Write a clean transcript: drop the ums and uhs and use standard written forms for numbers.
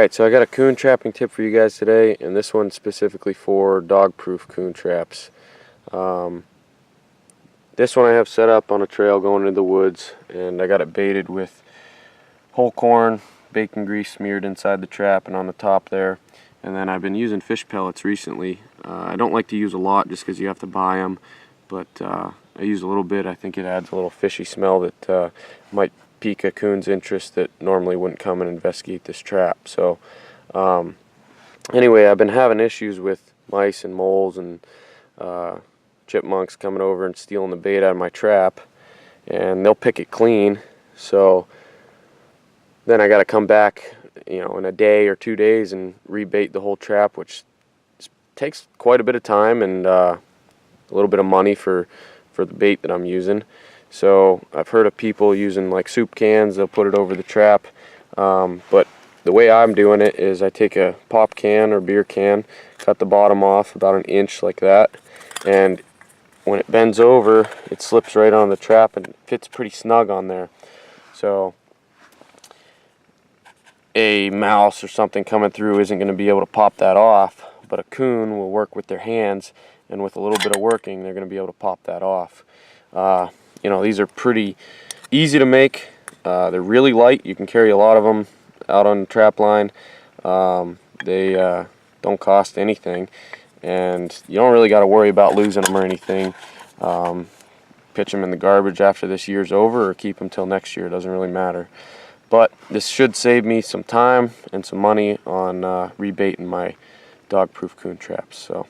Alright, so I got a coon trapping tip for you guys today, and this one's specifically for dog-proof coon traps. This one I have set up on a trail going into the woods, and I got it baited with whole corn, bacon grease smeared inside the trap and on the top there. And then I've been using fish pellets recently. I don't like to use a lot just because you have to buy them, but I use a little bit. I think it adds a little fishy smell that might pique a coon's interest that normally wouldn't come and investigate this trap. So anyway, I've been having issues with mice and moles and chipmunks coming over and stealing the bait out of my trap, and they'll pick it clean. So then I got to come back, in a day or 2 days and rebait the whole trap, which takes quite a bit of time and a little bit of money for the bait that I'm using. So I've heard of people using like soup cans, they'll put it over the trap, but the way I'm doing it is I take a pop can or beer can, cut the bottom off about 1 inch like that, and when it bends over it slips right on the trap and fits pretty snug on there. So a mouse or something coming through isn't going to be able to pop that off, but a coon will work with their hands, and with a little bit of working they're going to be able to pop that off. These are pretty easy to make. They're really light. You can carry a lot of them out on the trap line. They don't cost anything, and you don't really got to worry about losing them or anything. Pitch them in the garbage after this year's over, or keep them till next year. It doesn't really matter. But this should save me some time and some money on rebaiting my dog-proof coon traps. So